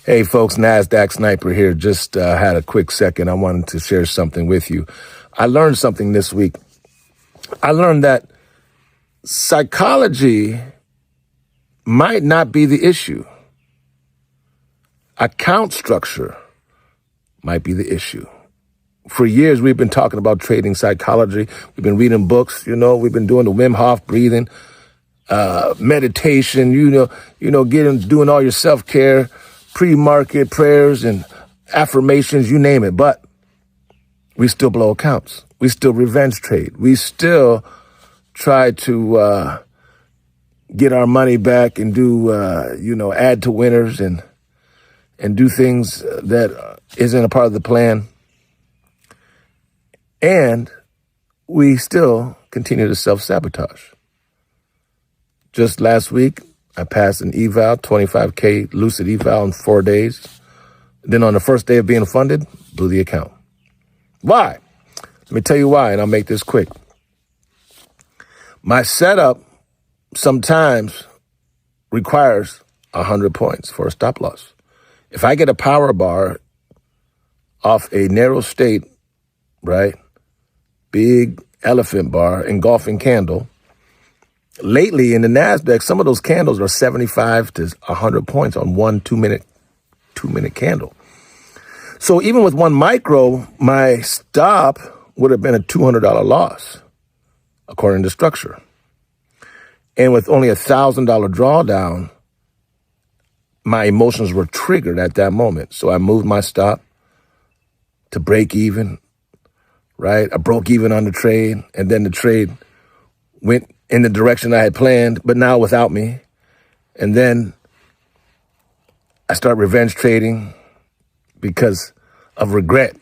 Hey folks, NASDAQ Sniper here. Just had a quick second. I wanted to share something with you. I learned something this week. I learned that psychology might not be the issue. Account structure might be the issue. For years, we've been talking about trading psychology. We've been reading books, we've been doing the Wim Hof breathing, meditation, doing all your self-care, pre-market prayers and affirmations, you name it. But we still blow accounts. We still revenge trade. We still try to get our money back and do, add to winners and do things that isn't a part of the plan. And we still continue to self-sabotage. Just last week, I passed an eval, 25K lucid eval in 4 days. Then on the first day of being funded, blew the account. Why? Let me tell you why, and I'll make this quick. My setup sometimes requires 100 points for a stop loss. If I get a power bar off a narrow state, right, big elephant bar, engulfing candle, lately in the NASDAQ, some of those candles are 75 to 100 points on one two-minute candle. So even with one micro, my stop would have been a $200 loss, according to structure. And with only $1,000 drawdown, my emotions were triggered at that moment. So I moved my stop to break even, right? I broke even on the trade, and then the trade went in the direction I had planned, but now without me. And then I started revenge trading because of regret.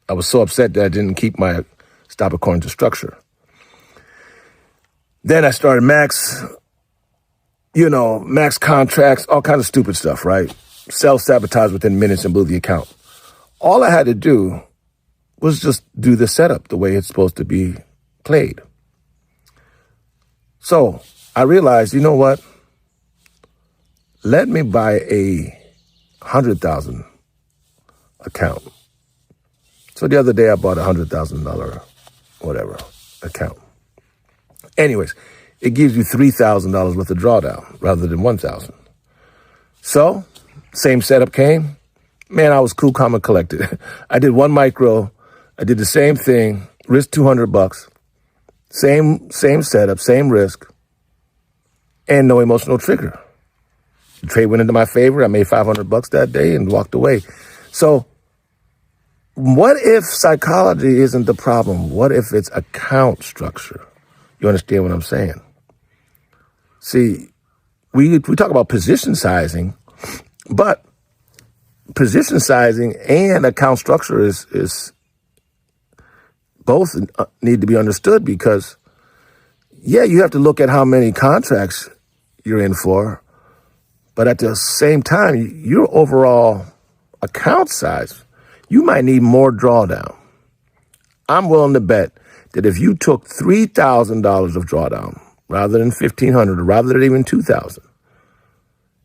I was so upset that I didn't keep my stop according to structure. Then I started max contracts, all kinds of stupid stuff, right? Self-sabotage within minutes and blew the account. All I had to do was just do the setup the way it's supposed to be played. So I realized, you know what? Let me buy a 100,000 account. So the other day I bought a $100,000 whatever account. Anyways, it gives you $3,000 worth of drawdown rather than 1,000. So same setup came. Man, I was cool, calm, and collected. I did one micro. I did the same thing, risk $200. Same setup, same risk, and no emotional trigger. The trade went into my favor. I made $500 that day and walked away. So what if psychology isn't the problem? What if it's account structure? You understand what I'm saying? See, we talk about position sizing, but position sizing and account structure is both need to be understood because, yeah, you have to look at how many contracts you're in for, but at the same time, your overall account size, you might need more drawdown. I'm willing to bet that if you took $3,000 of drawdown rather than $1,500 or rather than even $2,000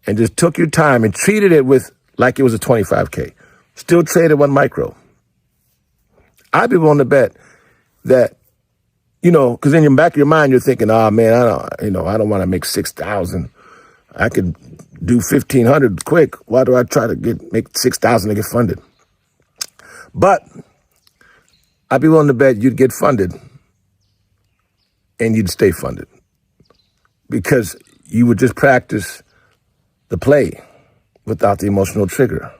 and just took your time and treated it like it was a 25K, still traded one micro, I'd be willing to bet that, because in the back of your mind, you're thinking, man, I don't want to make 6,000. I could do 1,500 quick. Why do I try to make 6,000 to get funded? But I'd be willing to bet you'd get funded and you'd stay funded because you would just practice the play without the emotional trigger.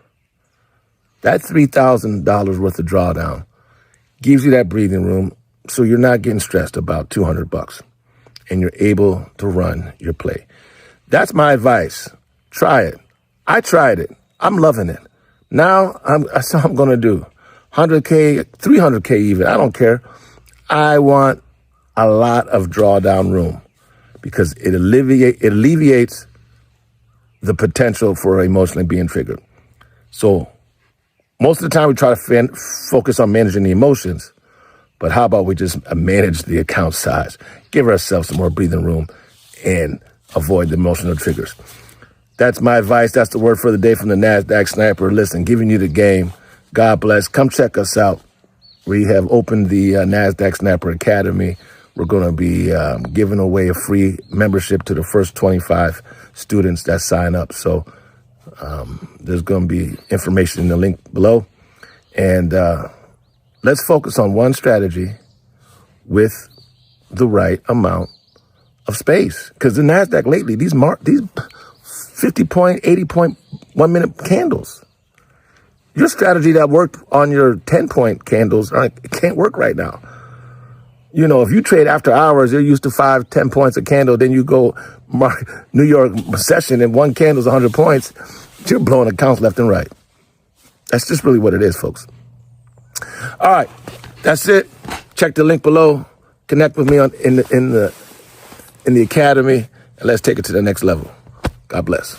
That $3,000 worth of drawdown gives you that breathing room so you're not getting stressed about $200 and you're able to run your play. That's my advice. Try it. I tried it. I'm loving it. Now that's what I'm going to do. 100K, 300K even. I don't care. I want a lot of drawdown room because it alleviates the potential for emotionally being triggered. So most of the time we try to focus on managing the emotions, but how about we just manage the account size, give ourselves some more breathing room and avoid the emotional triggers. That's my advice. That's the word for the day from the NASDAQ Sniper. Listen, giving you the game. God bless. Come check us out. We have opened the NASDAQ Sniper Academy. We're going to be giving away a free membership to the first 25 students that sign up. So there's going to be information in the link below. And let's focus on one strategy with the right amount of space. Because the NASDAQ lately, these 50-point, 80-point, 1-minute candles. Your strategy that worked on your 10-point candles it can't work right now. You know, if you trade after hours, you're used to 5, 10 points a candle. Then you go New York session and one candle's 100 points. You're blowing accounts left and right. That's just really what it is, folks. All right, that's it. Check the link below. Connect with me in the academy, and let's take it to the next level. God bless.